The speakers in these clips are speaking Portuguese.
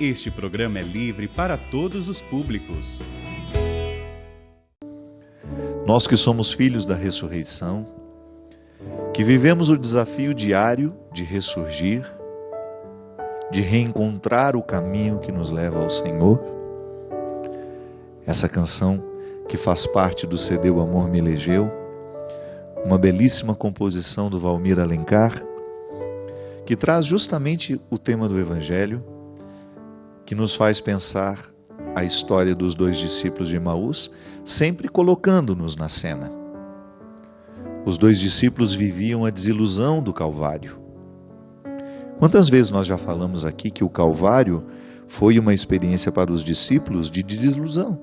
Este programa é livre para todos os públicos. Nós que somos filhos da ressurreição, que vivemos o desafio diário de ressurgir, de reencontrar o caminho que nos leva ao Senhor, essa canção que faz parte do CD O Amor Me Elegeu, uma belíssima composição do Valmir Alencar, que traz justamente o tema do Evangelho, que nos faz pensar a história dos dois discípulos de Emaús, sempre colocando-nos na cena. Os dois discípulos viviam a desilusão do Calvário. Quantas vezes nós já falamos aqui que o Calvário foi uma experiência para os discípulos de desilusão?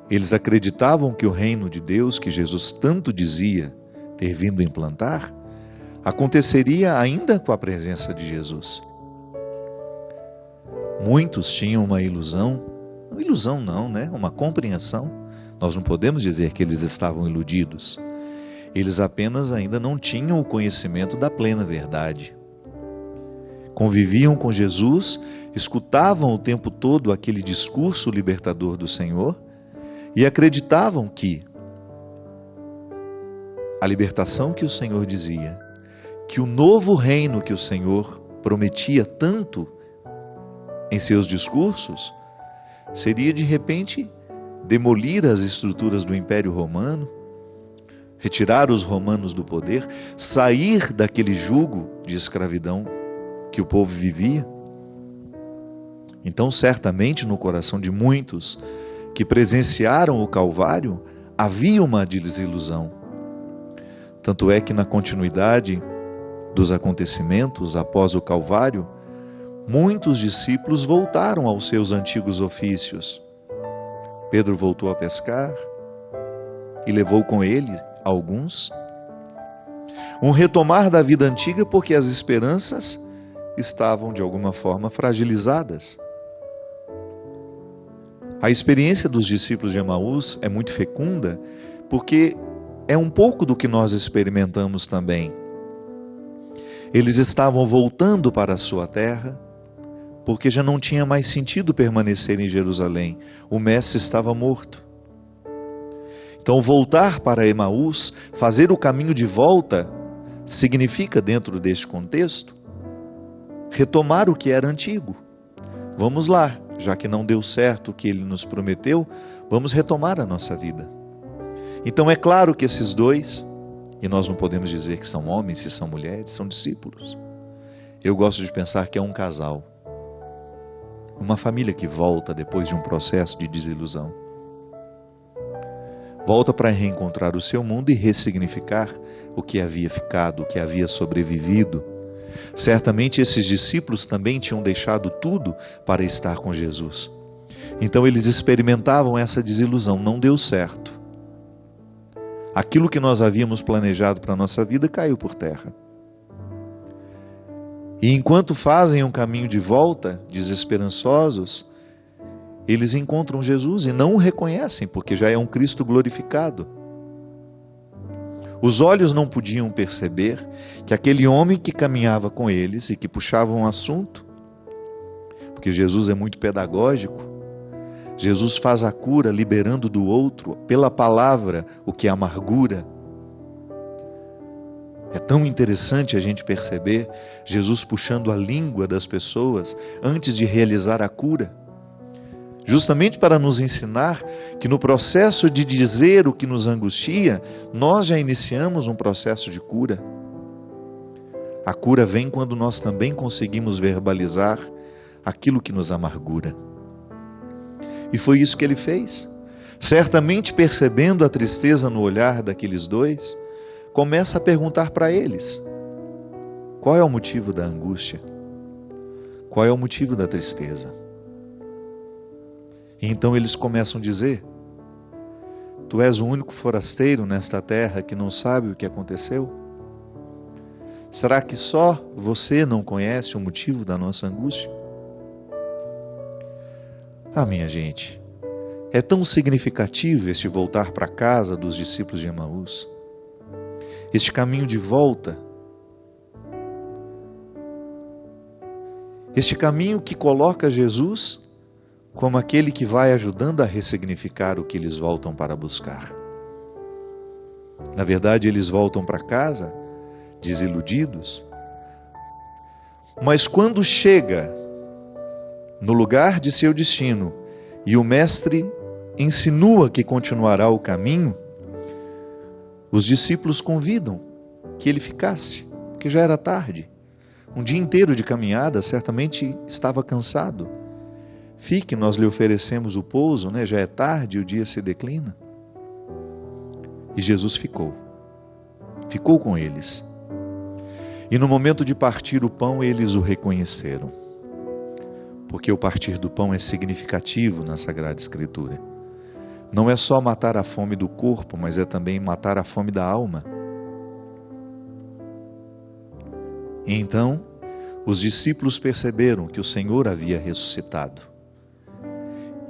Eles acreditavam que o reino de Deus, que Jesus tanto dizia ter vindo implantar, aconteceria ainda com a presença de Jesus. Muitos tinham uma ilusão não, né? Uma compreensão. Nós não podemos dizer que eles estavam iludidos. Eles apenas ainda não tinham o conhecimento da plena verdade. Conviviam com Jesus, escutavam o tempo todo aquele discurso libertador do Senhor e acreditavam que a libertação que o Senhor dizia, que o novo reino que o Senhor prometia tanto em seus discursos, seria de repente demolir as estruturas do Império Romano, retirar os romanos do poder, sair daquele jugo de escravidão que o povo vivia. Então, certamente no coração de muitos que presenciaram o Calvário, havia uma desilusão. Tanto é que na continuidade dos acontecimentos após o Calvário, muitos discípulos voltaram aos seus antigos ofícios. Pedro voltou a pescar e levou com ele alguns. Um retomar da vida antiga porque as esperanças estavam de alguma forma fragilizadas. A experiência dos discípulos de Emaús é muito fecunda porque é um pouco do que nós experimentamos também. Eles estavam voltando para a sua terra, porque já não tinha mais sentido permanecer em Jerusalém. O mestre estava morto. Então, voltar para Emaús, fazer o caminho de volta, significa, dentro deste contexto, retomar o que era antigo. Vamos lá, já que não deu certo o que ele nos prometeu, vamos retomar a nossa vida. Então, é claro que esses dois, e nós não podemos dizer que são homens, se são mulheres, são discípulos. Eu gosto de pensar que é um casal. Uma família que volta depois de um processo de desilusão. Volta para reencontrar o seu mundo e ressignificar o que havia ficado, o que havia sobrevivido. Certamente esses discípulos também tinham deixado tudo para estar com Jesus. Então eles experimentavam essa desilusão, não deu certo. Aquilo que nós havíamos planejado para a nossa vida caiu por terra. E enquanto fazem um caminho de volta, desesperançosos, eles encontram Jesus e não o reconhecem, porque já é um Cristo glorificado. Os olhos não podiam perceber que aquele homem que caminhava com eles e que puxava um assunto, porque Jesus é muito pedagógico, Jesus faz a cura liberando do outro, pela palavra, o que é amargura. É tão interessante a gente perceber Jesus puxando a língua das pessoas antes de realizar a cura. Justamente para nos ensinar que no processo de dizer o que nos angustia, nós já iniciamos um processo de cura. A cura vem quando nós também conseguimos verbalizar aquilo que nos amargura. E foi isso que ele fez. Certamente percebendo a tristeza no olhar daqueles dois, começa a perguntar para eles: qual é o motivo da angústia? Qual é o motivo da tristeza? E então eles começam a dizer: tu és o único forasteiro nesta terra que não sabe o que aconteceu? Será que só você não conhece o motivo da nossa angústia? Ah, minha gente, é tão significativo este voltar para casa dos discípulos de Emaús. Este caminho de volta Este caminho que coloca Jesus como aquele que vai ajudando a ressignificar o que eles voltam para buscar. Na verdade, eles voltam para casa desiludidos, mas quando chega no lugar de seu destino e o mestre insinua que continuará o caminho, os discípulos convidam que ele ficasse, porque já era tarde. Um dia inteiro de caminhada, certamente estava cansado. Fique, nós lhe oferecemos o pouso, né? Já é tarde, o dia se declina. E Jesus ficou com eles. E no momento de partir o pão, eles o reconheceram. Porque o partir do pão é significativo na Sagrada Escritura. Não é só matar a fome do corpo, mas é também matar a fome da alma. E então, os discípulos perceberam que o Senhor havia ressuscitado.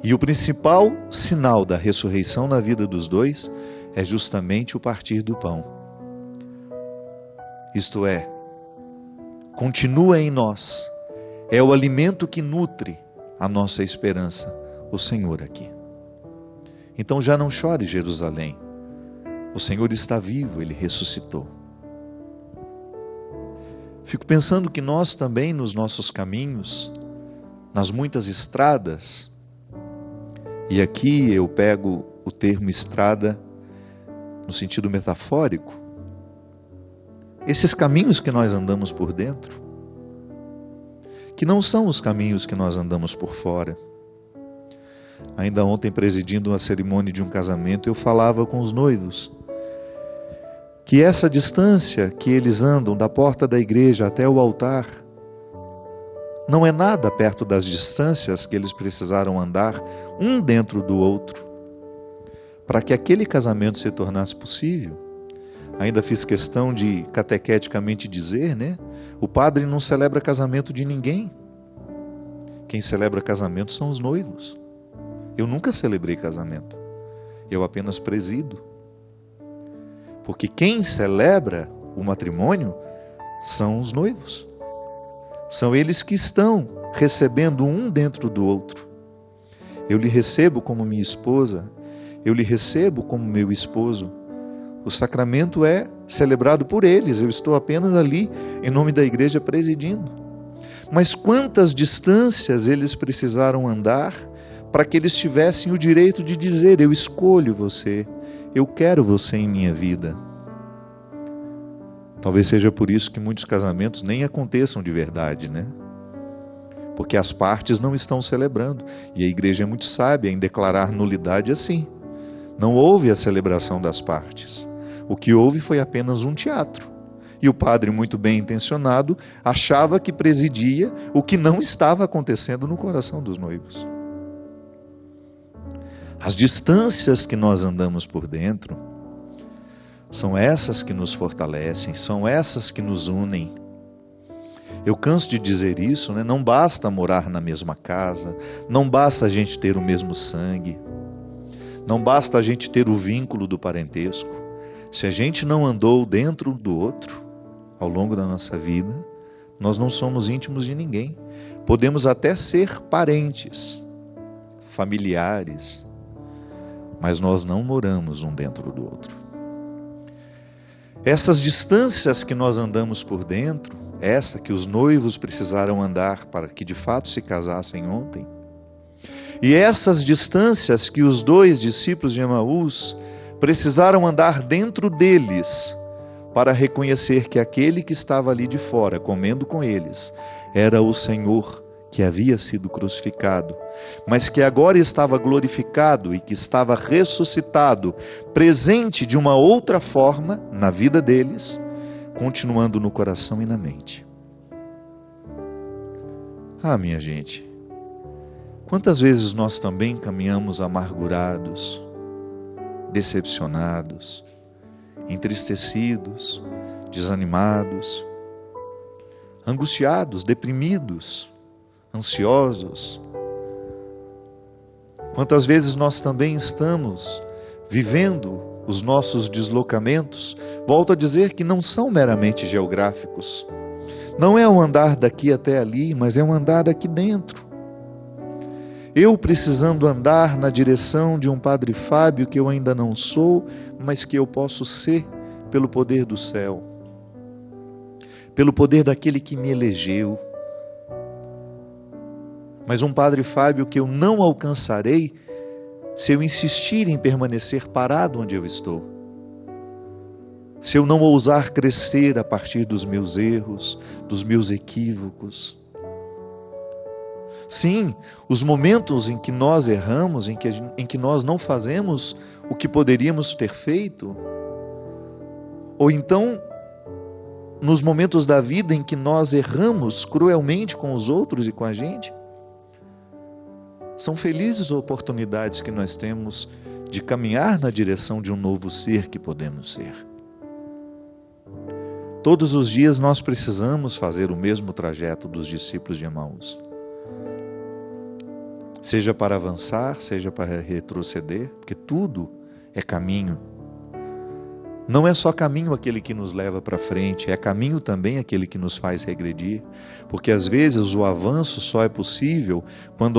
E o principal sinal da ressurreição na vida dos dois é justamente o partir do pão. Isto é, continua em nós, é o alimento que nutre a nossa esperança, o Senhor aqui. Então já não chore, Jerusalém, o Senhor está vivo, Ele ressuscitou. Fico pensando que nós também, nos nossos caminhos, nas muitas estradas, e aqui eu pego o termo estrada no sentido metafórico, esses caminhos que nós andamos por dentro, que não são os caminhos que nós andamos por fora. Ainda ontem, presidindo uma cerimônia de um casamento, eu falava com os noivos que essa distância que eles andam da porta da igreja até o altar não é nada perto das distâncias que eles precisaram andar um dentro do outro para que aquele casamento se tornasse possível. Ainda fiz questão de catequeticamente dizer, né? O padre não celebra casamento de ninguém. Quem celebra casamento são os noivos. Eu nunca celebrei casamento. Eu apenas presido. Porque quem celebra o matrimônio são os noivos. São eles que estão recebendo um dentro do outro. Eu lhe recebo como minha esposa, eu lhe recebo como meu esposo. O sacramento é celebrado por eles, eu estou apenas ali em nome da igreja presidindo. Mas quantas distâncias eles precisaram andar para que eles tivessem o direito de dizer: eu escolho você, eu quero você em minha vida. Talvez seja por isso que muitos casamentos nem aconteçam de verdade, né? Porque as partes não estão celebrando. E a igreja é muito sábia em declarar nulidade assim. Não houve a celebração das partes. O que houve foi apenas um teatro. E o padre, muito bem intencionado, achava que presidia o que não estava acontecendo no coração dos noivos. As distâncias que nós andamos por dentro são essas que nos fortalecem, são essas que nos unem. Eu canso de dizer isso, né? Não basta morar na mesma casa, não basta a gente ter o mesmo sangue, não basta a gente ter o vínculo do parentesco. Se a gente não andou dentro do outro ao longo da nossa vida, nós não somos íntimos de ninguém. Podemos até ser parentes, familiares, mas nós não moramos um dentro do outro. Essas distâncias que nós andamos por dentro, essa que os noivos precisaram andar para que de fato se casassem ontem, e essas distâncias que os dois discípulos de Emaús precisaram andar dentro deles para reconhecer que aquele que estava ali de fora, comendo com eles, era o Senhor que havia sido crucificado, mas que agora estava glorificado e que estava ressuscitado, presente de uma outra forma na vida deles, continuando no coração e na mente. Ah, minha gente, quantas vezes nós também caminhamos amargurados, decepcionados, entristecidos, desanimados, angustiados, deprimidos, ansiosos. Quantas vezes nós também estamos vivendo os nossos deslocamentos, volto a dizer que não são meramente geográficos, Não é um andar daqui até ali, mas é um andar aqui dentro. Eu precisando andar na direção de um Padre Fábio que eu ainda não sou, mas que eu posso ser pelo poder do céu, pelo poder daquele que me elegeu. Mas um Padre Fábio que eu não alcançarei se eu insistir em permanecer parado onde eu estou. Se eu não ousar crescer a partir dos meus erros, dos meus equívocos. Sim, os momentos em que nós erramos, em que nós não fazemos o que poderíamos ter feito, ou então nos momentos da vida em que nós erramos cruelmente com os outros e com a gente, são felizes oportunidades que nós temos de caminhar na direção de um novo ser que podemos ser. Todos os dias nós precisamos fazer o mesmo trajeto dos discípulos de Emaús. Seja para avançar, seja para retroceder, porque tudo é caminho. Não é só caminho aquele que nos leva para frente, é caminho também aquele que nos faz regredir, porque às vezes o avanço só é possível quando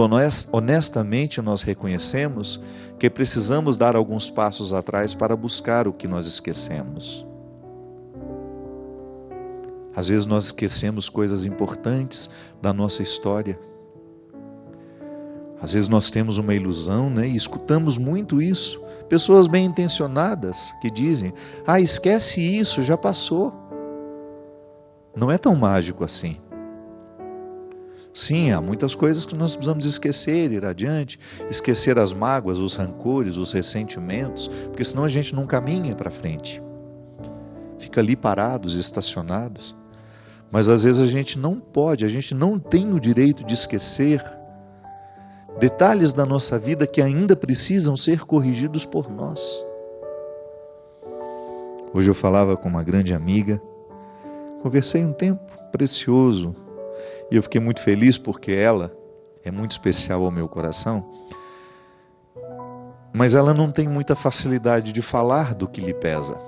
honestamente nós reconhecemos que precisamos dar alguns passos atrás para buscar o que nós esquecemos. Às vezes nós esquecemos coisas importantes da nossa história. Às vezes nós temos uma ilusão, né? E escutamos muito isso. Pessoas bem intencionadas que dizem, esquece isso, já passou. Não é tão mágico assim. Sim, há muitas coisas que nós precisamos esquecer, ir adiante, esquecer as mágoas, os rancores, os ressentimentos, porque senão a gente não caminha para frente. Fica ali parados, estacionados. Mas às vezes a gente não pode, a gente não tem o direito de esquecer detalhes da nossa vida que ainda precisam ser corrigidos por nós. Hoje eu falava com uma grande amiga, conversei um tempo precioso e eu fiquei muito feliz porque ela é muito especial ao meu coração, mas ela não tem muita facilidade de falar do que lhe pesa.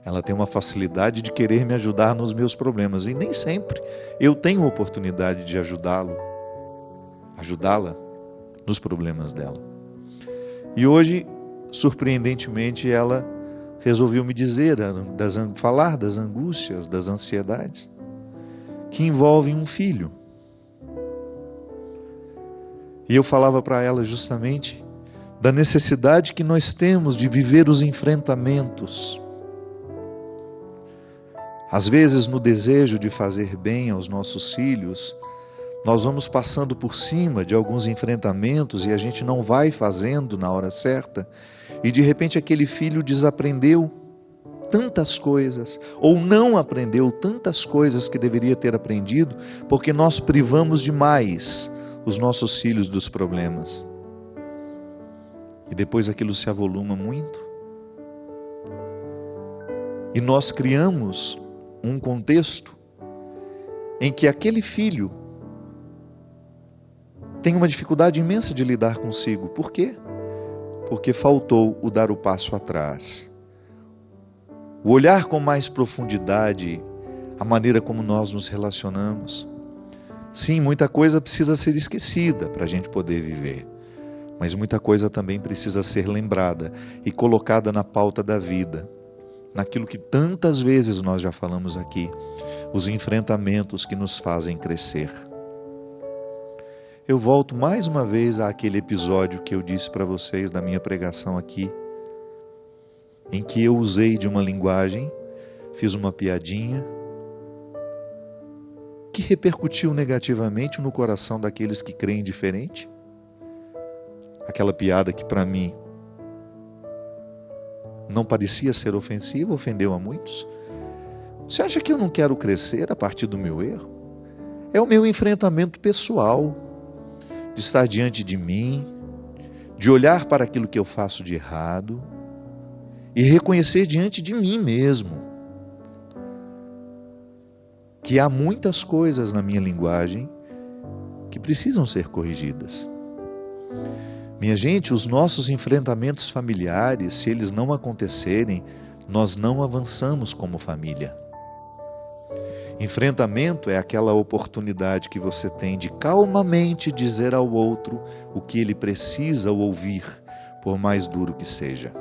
Ela tem uma facilidade de querer me ajudar nos meus problemas e nem sempre eu tenho oportunidade de ajudá-la nos problemas dela. E hoje, surpreendentemente, ela resolveu me dizer, falar das angústias, das ansiedades que envolvem um filho. E eu falava para ela justamente da necessidade que nós temos de viver os enfrentamentos. Às vezes, no desejo de fazer bem aos nossos filhos, nós vamos passando por cima de alguns enfrentamentos e a gente não vai fazendo na hora certa e de repente aquele filho desaprendeu tantas coisas ou não aprendeu tantas coisas que deveria ter aprendido porque nós privamos demais os nossos filhos dos problemas. E depois aquilo se avoluma muito. E nós criamos um contexto em que aquele filho tem uma dificuldade imensa de lidar consigo. Por quê? Porque faltou o dar o passo atrás. O olhar com mais profundidade, a maneira como nós nos relacionamos. Sim, muita coisa precisa ser esquecida para a gente poder viver. Mas muita coisa também precisa ser lembrada e colocada na pauta da vida. Naquilo que tantas vezes nós já falamos aqui, os enfrentamentos que nos fazem crescer. Eu volto mais uma vez àquele episódio que eu disse para vocês da minha pregação aqui, em que eu usei de uma linguagem, fiz uma piadinha, que repercutiu negativamente no coração daqueles que creem diferente. Aquela piada que para mim não parecia ser ofensiva, ofendeu a muitos. Você acha que eu não quero crescer a partir do meu erro? É o meu enfrentamento pessoal, de estar diante de mim, de olhar para aquilo que eu faço de errado e reconhecer diante de mim mesmo que há muitas coisas na minha linguagem que precisam ser corrigidas. Minha gente, os nossos enfrentamentos familiares, se eles não acontecerem, nós não avançamos como família. Enfrentamento é aquela oportunidade que você tem de calmamente dizer ao outro o que ele precisa ouvir, por mais duro que seja.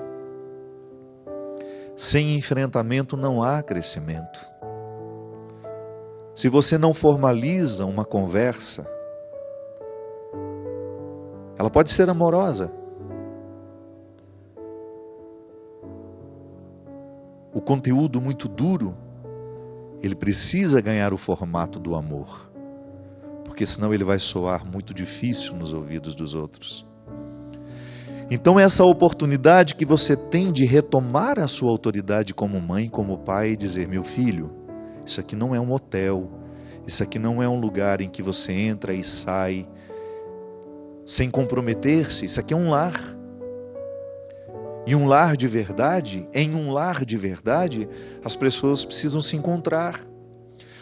Sem enfrentamento não há crescimento. Se você não formaliza uma conversa, ela pode ser amorosa. O conteúdo muito duro, ele precisa ganhar o formato do amor, porque senão ele vai soar muito difícil nos ouvidos dos outros. Então essa oportunidade que você tem de retomar a sua autoridade como mãe, como pai, e dizer: meu filho, isso aqui não é um hotel, isso aqui não é um lugar em que você entra e sai sem comprometer-se, isso aqui é um lar. E um lar de verdade, em um lar de verdade, as pessoas precisam se encontrar.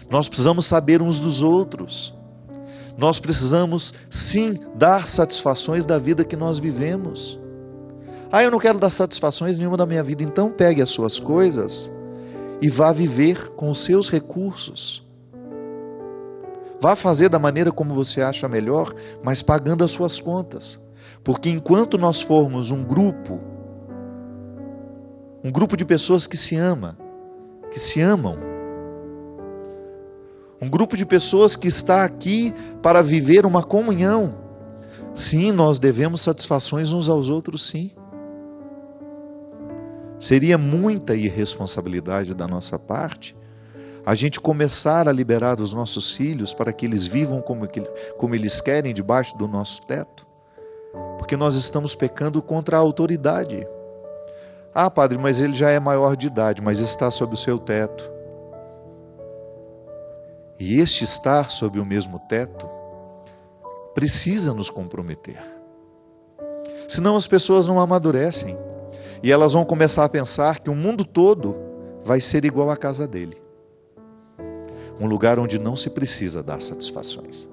Nós precisamos saber uns dos outros. Nós precisamos, sim, dar satisfações da vida que nós vivemos. Eu não quero dar satisfações nenhuma da minha vida. Então pegue as suas coisas e vá viver com os seus recursos. Vá fazer da maneira como você acha melhor, mas pagando as suas contas. Porque enquanto nós formos um grupo de pessoas que se amam, um grupo de pessoas que está aqui para viver uma comunhão. Sim, nós devemos satisfações uns aos outros, sim. Seria muita irresponsabilidade da nossa parte a gente começar a liberar os nossos filhos para que eles vivam como eles querem debaixo do nosso teto, porque nós estamos pecando contra a autoridade. Padre, mas ele já é maior de idade, mas está sob o seu teto. E este estar sob o mesmo teto precisa nos comprometer. Senão as pessoas não amadurecem e elas vão começar a pensar que o mundo todo vai ser igual à casa dele. Um lugar onde não se precisa dar satisfações.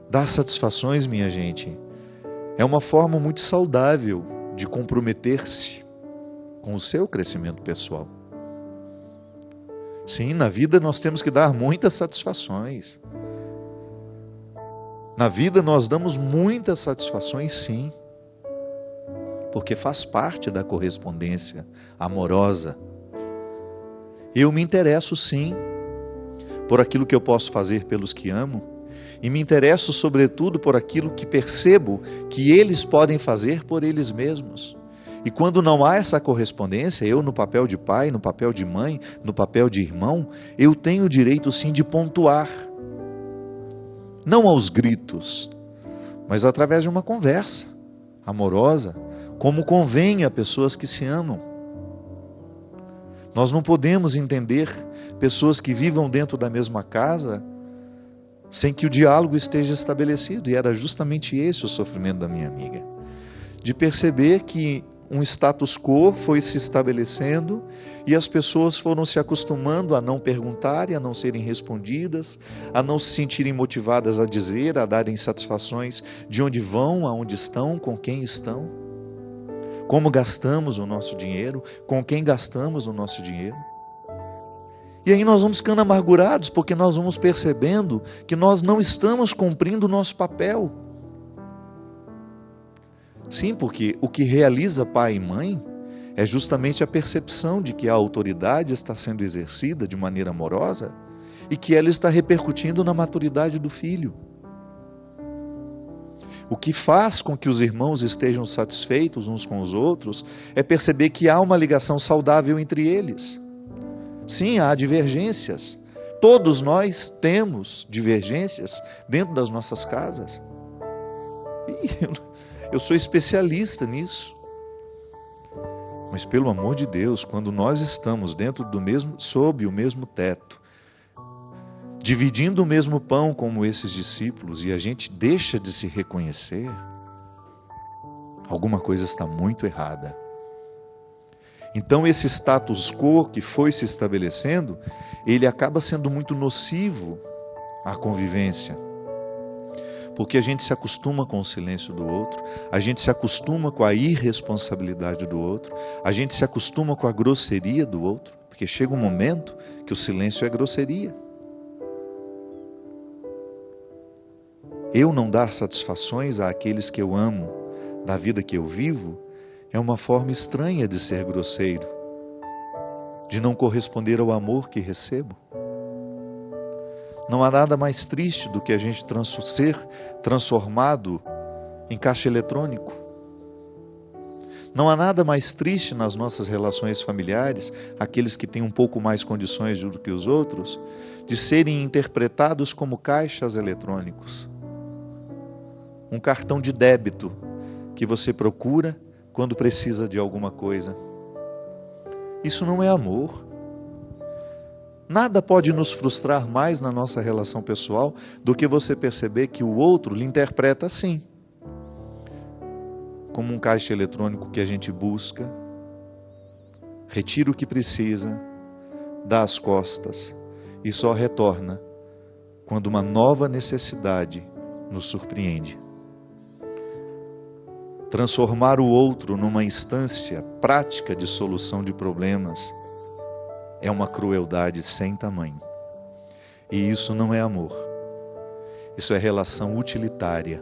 Dar satisfações, minha gente, é uma forma muito saudável de comprometer-se com o seu crescimento pessoal. Sim, na vida nós temos que dar muitas satisfações. Na vida nós damos muitas satisfações, sim, porque faz parte da correspondência amorosa. Eu me interesso, sim, por aquilo que eu posso fazer pelos que amo, e me interesso sobretudo por aquilo que percebo que eles podem fazer por eles mesmos. E quando não há essa correspondência, eu no papel de pai, no papel de mãe, no papel de irmão, eu tenho o direito sim de pontuar. Não aos gritos, mas através de uma conversa amorosa, como convém a pessoas que se amam. Nós não podemos entender pessoas que vivam dentro da mesma casa sem que o diálogo esteja estabelecido. E era justamente esse o sofrimento da minha amiga. De perceber que um status quo foi se estabelecendo e as pessoas foram se acostumando a não perguntar e a não serem respondidas, a não se sentirem motivadas a dizer, a darem satisfações de onde vão, aonde estão, com quem estão, como gastamos o nosso dinheiro, com quem gastamos o nosso dinheiro. E aí nós vamos ficando amargurados porque nós vamos percebendo que nós não estamos cumprindo o nosso papel. Sim, porque o que realiza pai e mãe é justamente a percepção de que a autoridade está sendo exercida de maneira amorosa e que ela está repercutindo na maturidade do filho. O que faz com que os irmãos estejam satisfeitos uns com os outros é perceber que há uma ligação saudável entre eles. Sim, há divergências. Todos nós temos divergências dentro das nossas casas. E eu sou especialista nisso. Mas pelo amor de Deus, quando nós estamos sob o mesmo teto, dividindo o mesmo pão como esses discípulos, e a gente deixa de se reconhecer, alguma coisa está muito errada. Então esse status quo que foi se estabelecendo, ele acaba sendo muito nocivo à convivência. Porque a gente se acostuma com o silêncio do outro, a gente se acostuma com a irresponsabilidade do outro, a gente se acostuma com a grosseria do outro. Porque chega um momento que o silêncio é grosseria. Eu não dar satisfações àqueles que eu amo, da vida que eu vivo, é uma forma estranha de ser grosseiro, de não corresponder ao amor que recebo. Não há nada mais triste do que a gente ser transformado em caixa eletrônico. Não há nada mais triste nas nossas relações familiares, aqueles que têm um pouco mais condições do que os outros, de serem interpretados como caixas eletrônicos. Um cartão de débito que você procura quando precisa de alguma coisa. Isso não é amor. Nada pode nos frustrar mais na nossa relação pessoal do que você perceber que o outro lhe interpreta assim, como um caixa eletrônico que a gente busca, retira o que precisa, dá as costas e só retorna quando uma nova necessidade nos surpreende. Transformar o outro numa instância prática de solução de problemas é uma crueldade sem tamanho. E isso não é amor. Isso é relação utilitária.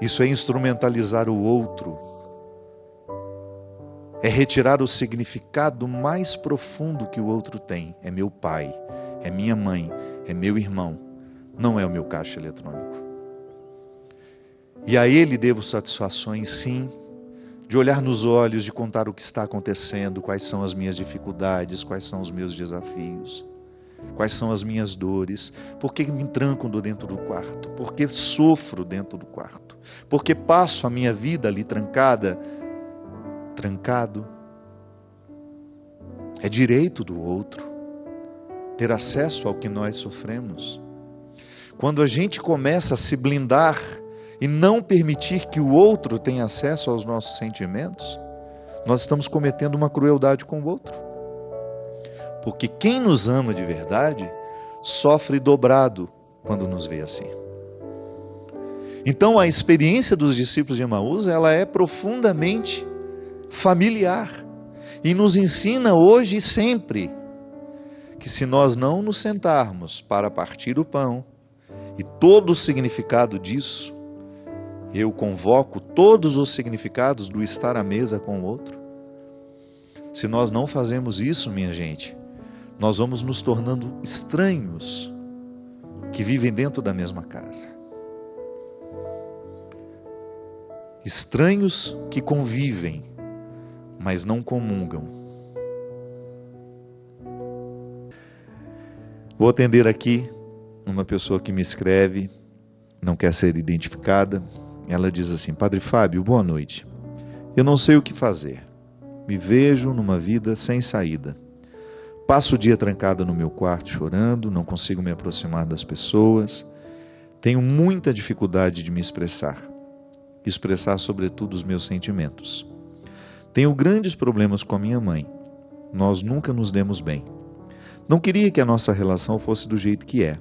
Isso é instrumentalizar o outro. É retirar o significado mais profundo que o outro tem. É meu pai, é minha mãe, é meu irmão. Não é o meu caixa eletrônico. E a ele devo satisfações, sim, de olhar nos olhos, de contar o que está acontecendo, quais são as minhas dificuldades, quais são os meus desafios, quais são as minhas dores, por que me tranco dentro do quarto, por que sofro dentro do quarto, por que passo a minha vida ali trancado. É direito do outro ter acesso ao que nós sofremos. Quando a gente começa a se blindar e não permitir que o outro tenha acesso aos nossos sentimentos, nós estamos cometendo uma crueldade com o outro. Porque quem nos ama de verdade sofre dobrado quando nos vê assim. Então a experiência dos discípulos de Emaús, ela é profundamente familiar e nos ensina hoje e sempre que se nós não nos sentarmos para partir o pão e todo o significado disso, eu convoco todos os significados do estar à mesa com o outro. Se nós não fazemos isso, minha gente, nós vamos nos tornando estranhos que vivem dentro da mesma casa. Estranhos que convivem, mas não comungam. Vou atender aqui uma pessoa que me escreve, não quer ser identificada. Ela diz assim: Padre Fábio, boa noite. Eu não sei o que fazer. Me vejo numa vida sem saída. Passo o dia trancada no meu quarto chorando, não consigo me aproximar das pessoas. Tenho muita dificuldade de me expressar sobretudo os meus sentimentos. Tenho grandes problemas com a minha mãe. Nós nunca nos demos bem. Não queria que a nossa relação fosse do jeito que é.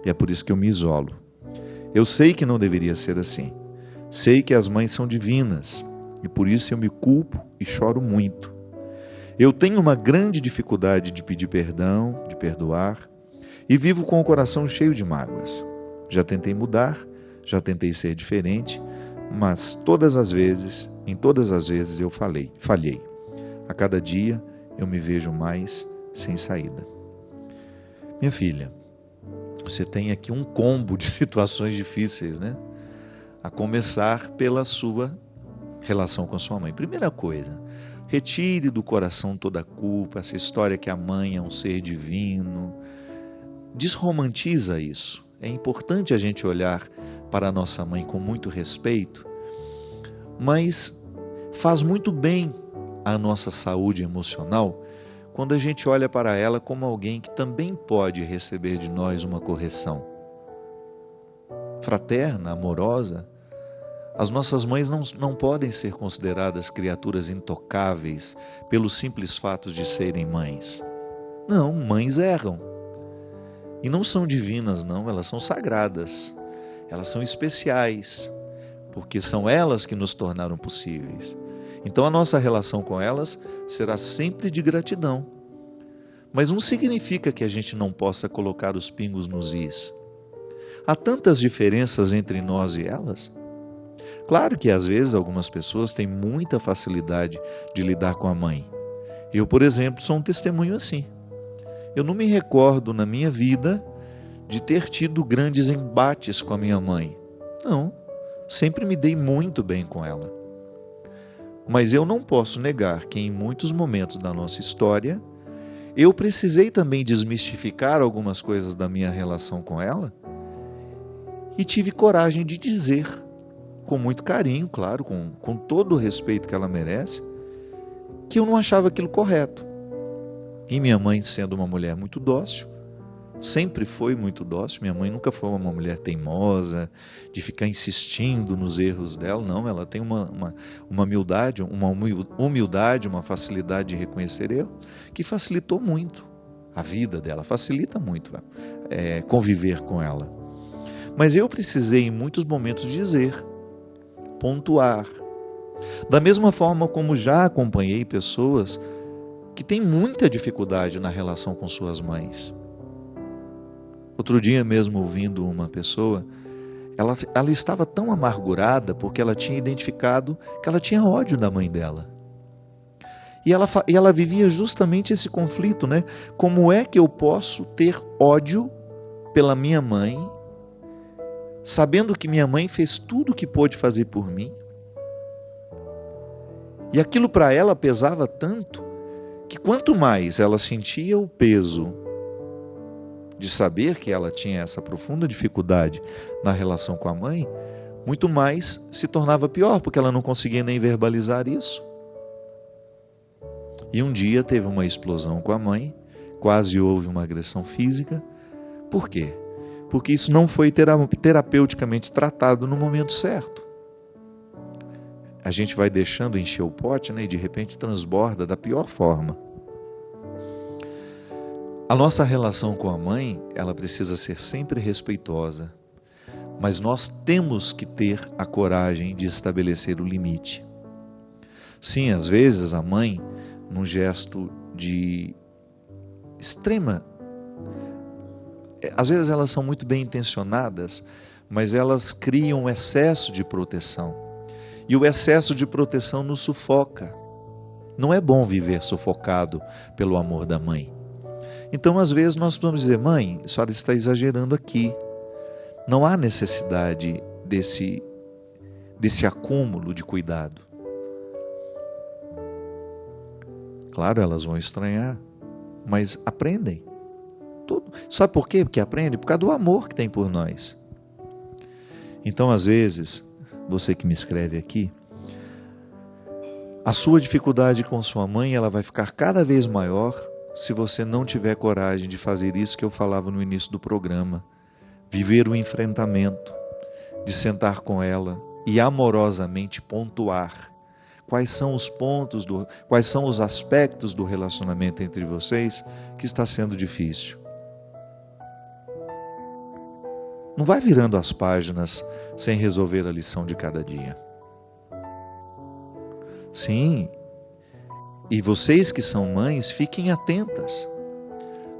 E é por isso que eu me isolo. Eu sei que não deveria ser assim. Sei que as mães são divinas e por isso eu me culpo e choro muito. Eu tenho uma grande dificuldade de pedir perdão, de perdoar e vivo com o coração cheio de mágoas. Já tentei mudar, já tentei ser diferente, mas em todas as vezes eu falhei. A cada dia eu me vejo mais sem saída. Minha filha, você tem aqui um combo de situações difíceis, né? A começar pela sua relação com a sua mãe. Primeira coisa, retire do coração toda a culpa, essa história que a mãe é um ser divino. Desromantiza isso. É importante a gente olhar para a nossa mãe com muito respeito, mas faz muito bem à nossa saúde emocional quando a gente olha para ela como alguém que também pode receber de nós uma correção fraterna, amorosa. As nossas mães não podem ser consideradas criaturas intocáveis pelo simples fato de serem mães. Não, mães erram. E não são divinas, não, elas são sagradas. Elas são especiais, porque são elas que nos tornaram possíveis. Então a nossa relação com elas será sempre de gratidão. Mas não significa que a gente não possa colocar os pingos nos is. Há tantas diferenças entre nós e elas. Claro que às vezes algumas pessoas têm muita facilidade de lidar com a mãe. Eu, por exemplo, sou um testemunho assim. Eu não me recordo na minha vida de ter tido grandes embates com a minha mãe. Não, sempre me dei muito bem com ela. Mas eu não posso negar que em muitos momentos da nossa história, eu precisei também desmistificar algumas coisas da minha relação com ela e tive coragem de dizer, com muito carinho, claro, com todo o respeito que ela merece, que eu não achava aquilo correto. E minha mãe, sendo uma mulher muito dócil, sempre foi muito dócil, minha mãe nunca foi uma mulher teimosa, de ficar insistindo nos erros dela, não, ela tem uma humildade, uma facilidade de reconhecer erro, que facilitou muito a vida dela, facilita muito conviver com ela. Mas eu precisei em muitos momentos dizer, pontuar, da mesma forma como já acompanhei pessoas que têm muita dificuldade na relação com suas mães. Outro dia mesmo, ouvindo uma pessoa, ela estava tão amargurada porque ela tinha identificado que ela tinha ódio da mãe dela. E ela vivia justamente esse conflito, né? Como é que eu posso ter ódio pela minha mãe, sabendo que minha mãe fez tudo o que pôde fazer por mim? E aquilo para ela pesava tanto, que quanto mais ela sentia o peso de saber que ela tinha essa profunda dificuldade na relação com a mãe, muito mais se tornava pior, porque ela não conseguia nem verbalizar isso. E um dia teve uma explosão com a mãe, quase houve uma agressão física. Por quê? Porque isso não foi terapeuticamente tratado no momento certo. A gente vai deixando encher o pote, né, e de repente transborda da pior forma. A nossa relação com a mãe, ela precisa ser sempre respeitosa, mas nós temos que ter a coragem de estabelecer o limite. Sim, às vezes a mãe, num gesto de extrema... Às vezes elas são muito bem intencionadas, mas elas criam um excesso de proteção. E o excesso de proteção nos sufoca. Não é bom viver sufocado pelo amor da mãe. Então, às vezes, nós podemos dizer, mãe, a senhora está exagerando aqui. Não há necessidade desse acúmulo de cuidado. Claro, elas vão estranhar, mas aprendem. Tudo. Sabe por quê? Porque aprendem por causa do amor que tem por nós. Então, às vezes, você que me escreve aqui, a sua dificuldade com sua mãe, ela vai ficar cada vez maior se você não tiver coragem de fazer isso que eu falava no início do programa. Viver o enfrentamento, de sentar com ela e amorosamente pontuar quais são os pontos, quais são os aspectos do relacionamento entre vocês que está sendo difícil. Não vai virando as páginas sem resolver a lição de cada dia. Sim, e vocês que são mães, fiquem atentas.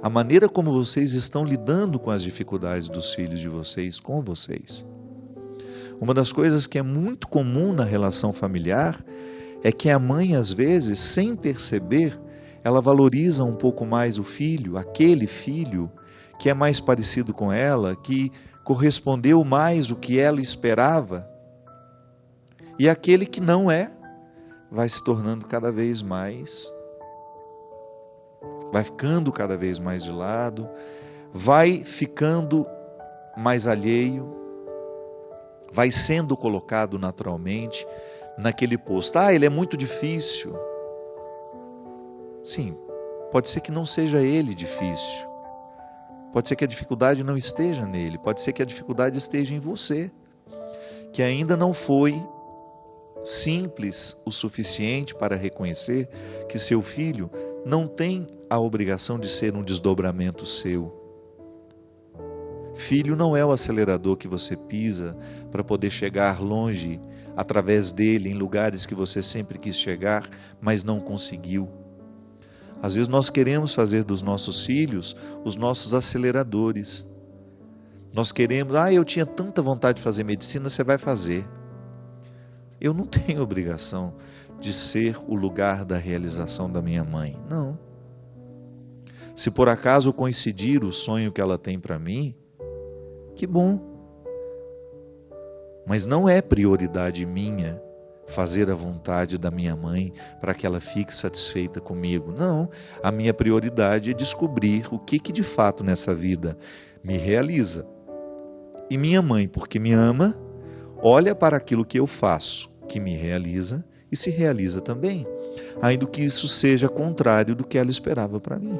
A maneira como vocês estão lidando com as dificuldades dos filhos de vocês, com vocês. Uma das coisas que é muito comum na relação familiar é que a mãe, às vezes, sem perceber, ela valoriza um pouco mais o filho, aquele filho que é mais parecido com ela, que correspondeu mais o que ela esperava, e aquele que não é, vai se tornando cada vez mais, vai ficando cada vez mais de lado, vai ficando mais alheio, vai sendo colocado naturalmente naquele posto. Ele é muito difícil. Sim, pode ser que não seja ele difícil. Pode ser que a dificuldade não esteja nele, pode ser que a dificuldade esteja em você, que ainda não foi simples o suficiente para reconhecer que seu filho não tem a obrigação de ser um desdobramento seu. Filho não é o acelerador que você pisa para poder chegar longe através dele em lugares que você sempre quis chegar, mas não conseguiu. Às vezes nós queremos fazer dos nossos filhos os nossos aceleradores. Nós queremos, eu tinha tanta vontade de fazer medicina, você vai fazer. Eu não tenho obrigação de ser o lugar da realização da minha mãe, não. Se por acaso coincidir o sonho que ela tem para mim, que bom. Mas não é prioridade minha fazer a vontade da minha mãe para que ela fique satisfeita comigo. Não, a minha prioridade é descobrir o que de fato nessa vida me realiza. E minha mãe, porque me ama, olha para aquilo que eu faço, que me realiza e se realiza também, ainda que isso seja contrário do que ela esperava para mim.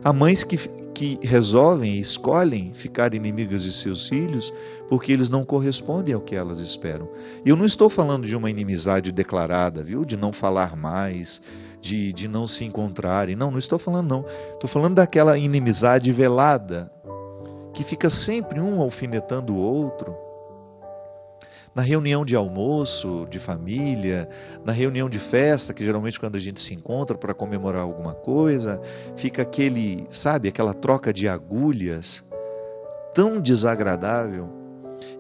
Há mães que resolvem e escolhem ficar inimigas de seus filhos porque eles não correspondem ao que elas esperam. E eu não estou falando de uma inimizade declarada, viu? De não falar mais, de não se encontrarem. Não estou falando não. Estou falando daquela inimizade velada, que fica sempre um alfinetando o outro. Na reunião de almoço, de família, na reunião de festa, que geralmente quando a gente se encontra para comemorar alguma coisa, fica aquela troca de agulhas tão desagradável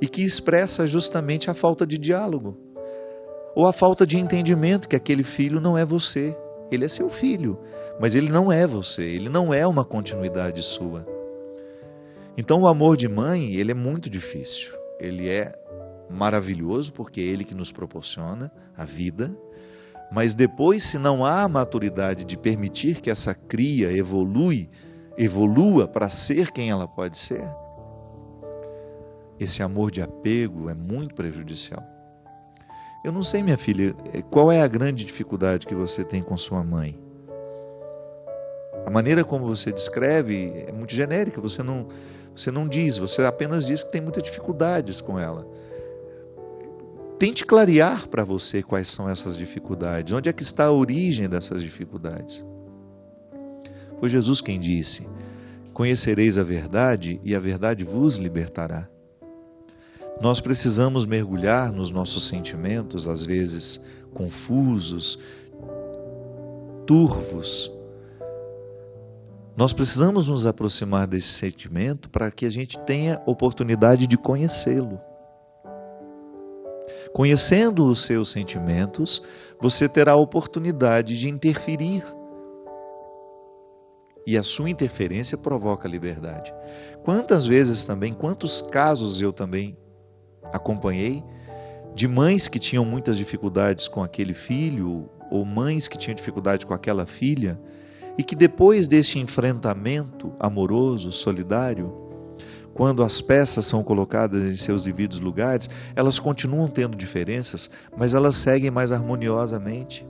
e que expressa justamente a falta de diálogo ou a falta de entendimento que aquele filho não é você. Ele é seu filho, mas ele não é você, ele não é uma continuidade sua. Então o amor de mãe, ele é muito difícil, ele é maravilhoso porque é Ele que nos proporciona a vida, mas depois, se não há a maturidade de permitir que essa cria evolua para ser quem ela pode ser, esse amor de apego é muito prejudicial. Eu não sei, minha filha, qual é a grande dificuldade que você tem com sua mãe? A maneira como você descreve é muito genérica, você não diz, você apenas diz que tem muitas dificuldades com ela. Tente clarear para você quais são essas dificuldades, onde é que está a origem dessas dificuldades. Foi Jesus quem disse: conhecereis a verdade e a verdade vos libertará. Nós precisamos mergulhar nos nossos sentimentos, às vezes confusos, turvos. Nós precisamos nos aproximar desse sentimento para que a gente tenha oportunidade de conhecê-lo. Conhecendo os seus sentimentos, você terá a oportunidade de interferir. E a sua interferência provoca liberdade. Quantas vezes também, quantos casos eu também acompanhei de mães que tinham muitas dificuldades com aquele filho, ou mães que tinham dificuldade com aquela filha, e que depois desse enfrentamento amoroso, solidário, quando as peças são colocadas em seus devidos lugares, elas continuam tendo diferenças, mas elas seguem mais harmoniosamente.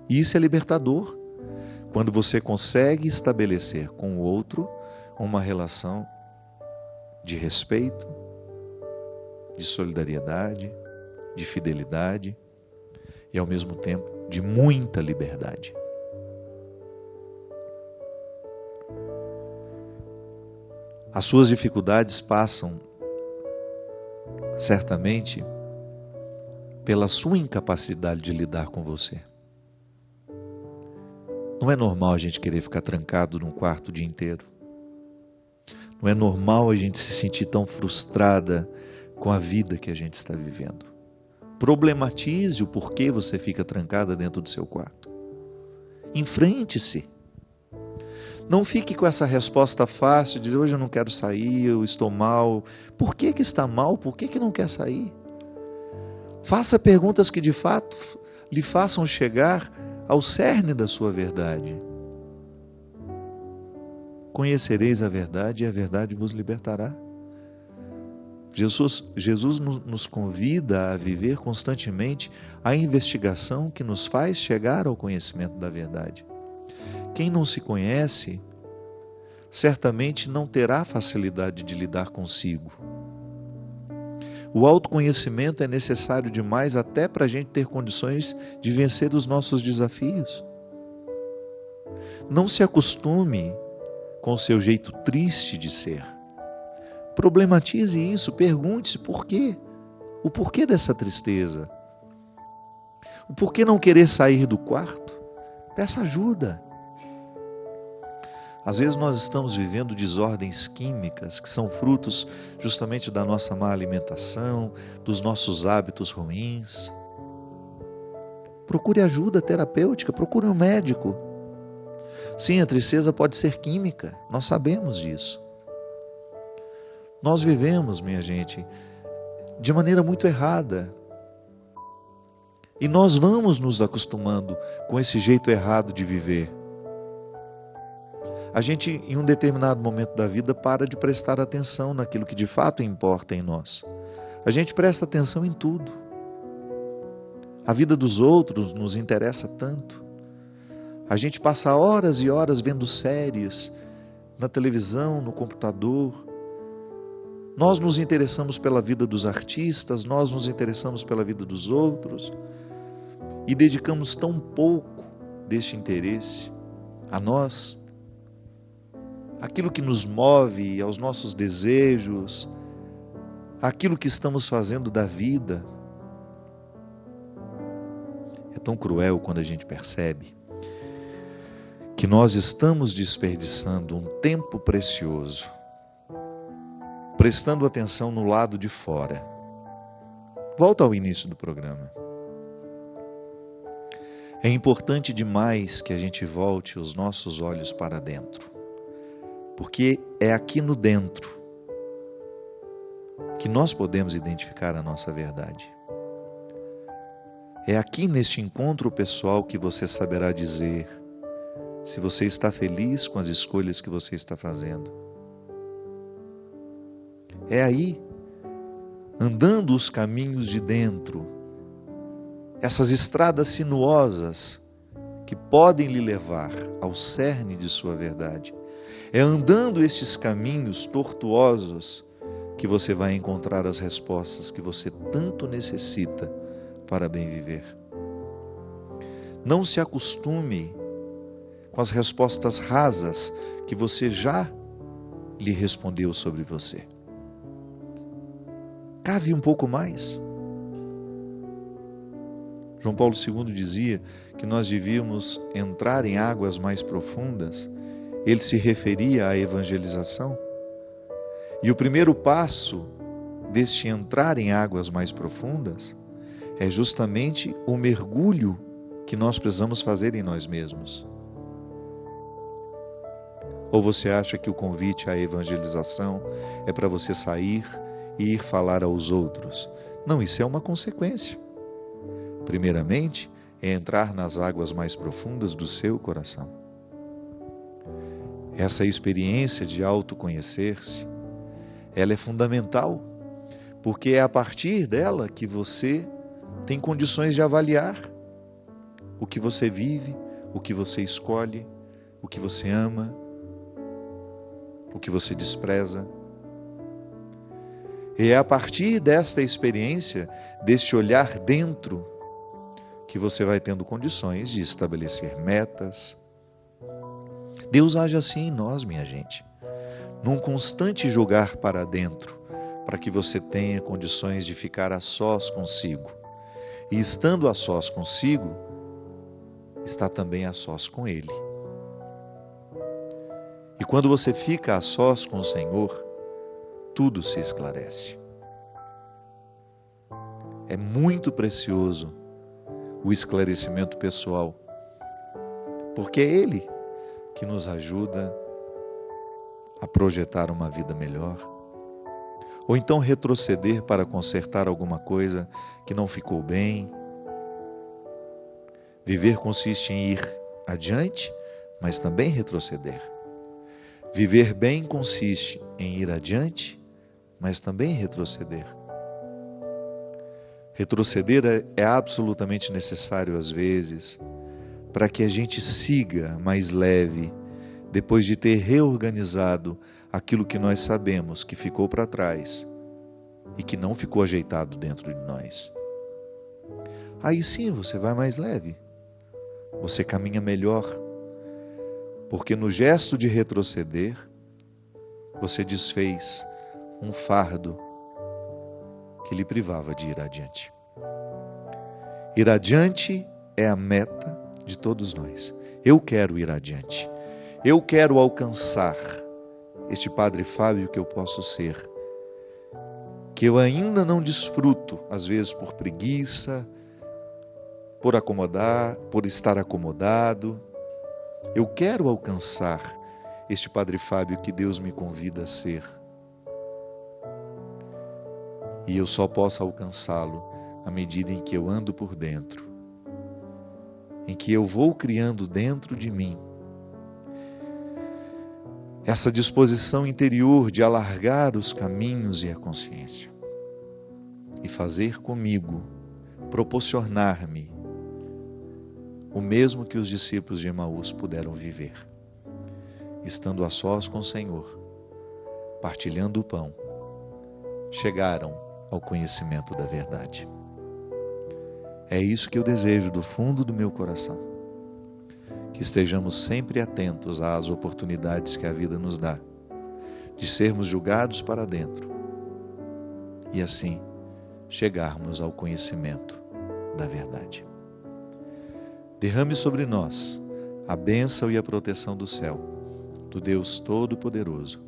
E isso é libertador, quando você consegue estabelecer com o outro uma relação de respeito, de solidariedade, de fidelidade e, ao mesmo tempo, de muita liberdade. As suas dificuldades passam, certamente, pela sua incapacidade de lidar com você. Não é normal a gente querer ficar trancado num quarto o dia inteiro. Não é normal a gente se sentir tão frustrada com a vida que a gente está vivendo. Problematize o porquê você fica trancada dentro do seu quarto. Enfrente-se. Não fique com essa resposta fácil, de dizer, hoje eu não quero sair, eu estou mal. Por que está mal? Por que não quer sair? Faça perguntas que de fato lhe façam chegar ao cerne da sua verdade. Conhecereis a verdade e a verdade vos libertará. Jesus nos convida a viver constantemente a investigação que nos faz chegar ao conhecimento da verdade. Quem não se conhece, certamente não terá facilidade de lidar consigo. O autoconhecimento é necessário demais até para a gente ter condições de vencer os nossos desafios. Não se acostume com o seu jeito triste de ser. Problematize isso, pergunte-se por quê. O porquê dessa tristeza. O porquê não querer sair do quarto. Peça ajuda. Às vezes nós estamos vivendo desordens químicas que são frutos justamente da nossa má alimentação, dos nossos hábitos ruins. Procure ajuda terapêutica, procure um médico. Sim, a tristeza pode ser química, nós sabemos disso. Nós vivemos, minha gente, de maneira muito errada. E nós vamos nos acostumando com esse jeito errado de viver. A gente, em um determinado momento da vida, para de prestar atenção naquilo que de fato importa em nós. A gente presta atenção em tudo. A vida dos outros nos interessa tanto. A gente passa horas e horas vendo séries, na televisão, no computador. Nós nos interessamos pela vida dos artistas, nós nos interessamos pela vida dos outros e dedicamos tão pouco deste interesse a nós, aquilo que nos move, aos nossos desejos, aquilo que estamos fazendo da vida. É tão cruel quando a gente percebe que nós estamos desperdiçando um tempo precioso, prestando atenção no lado de fora. Volta ao início do programa. É importante demais que a gente volte os nossos olhos para dentro, porque é aqui no dentro que nós podemos identificar a nossa verdade. É aqui neste encontro pessoal que você saberá dizer se você está feliz com as escolhas que você está fazendo. É aí, andando os caminhos de dentro, essas estradas sinuosas que podem lhe levar ao cerne de sua verdade. É andando estes caminhos tortuosos que você vai encontrar as respostas que você tanto necessita para bem viver. Não se acostume com as respostas rasas que você já lhe respondeu sobre você. Cave um pouco mais. João Paulo II dizia que nós devíamos entrar em águas mais profundas. Ele se referia à evangelização. E o primeiro passo deste entrar em águas mais profundas é justamente o mergulho que nós precisamos fazer em nós mesmos. Ou você acha que o convite à evangelização é para você sair e ir falar aos outros? Não, isso é uma consequência. Primeiramente, é entrar nas águas mais profundas do seu coração. Essa experiência de autoconhecer-se, ela é fundamental, porque é a partir dela que você tem condições de avaliar o que você vive, o que você escolhe, o que você ama, o que você despreza. E é a partir desta experiência, deste olhar dentro, que você vai tendo condições de estabelecer metas. Deus age assim em nós, minha gente, num constante jogar para dentro, para que você tenha condições de ficar a sós consigo. E estando a sós consigo, está também a sós com Ele. E quando você fica a sós com o Senhor, tudo se esclarece. É muito precioso o esclarecimento pessoal, porque é Ele que nos ajuda a projetar uma vida melhor, ou então retroceder para consertar alguma coisa que não ficou bem. Viver consiste em ir adiante, mas também retroceder. Viver bem consiste em ir adiante, mas também retroceder. Retroceder é absolutamente necessário às vezes, para que a gente siga mais leve, depois de ter reorganizado aquilo que nós sabemos que ficou para trás e que não ficou ajeitado dentro de nós. Aí sim você vai mais leve, você caminha melhor, porque no gesto de retroceder, você desfez um fardo que lhe privava de ir adiante. Ir adiante é a meta de todos nós. Eu quero ir adiante. Eu quero alcançar este Padre Fábio que eu posso ser, que eu ainda não desfruto, às vezes por preguiça, por estar acomodado. Eu quero alcançar este Padre Fábio que Deus me convida a ser. E eu só posso alcançá-lo à medida em que eu ando por dentro, em que eu vou criando dentro de mim essa disposição interior de alargar os caminhos e a consciência e fazer comigo, proporcionar-me o mesmo que os discípulos de Emaús puderam viver, estando a sós com o Senhor, partilhando o pão, chegaram ao conhecimento da verdade. É isso que eu desejo do fundo do meu coração. Que estejamos sempre atentos às oportunidades que a vida nos dá, de sermos julgados para dentro e assim chegarmos ao conhecimento da verdade. Derrame sobre nós a bênção e a proteção do céu, do Deus Todo-Poderoso,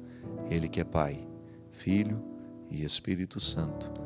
Ele que é Pai, Filho e Espírito Santo.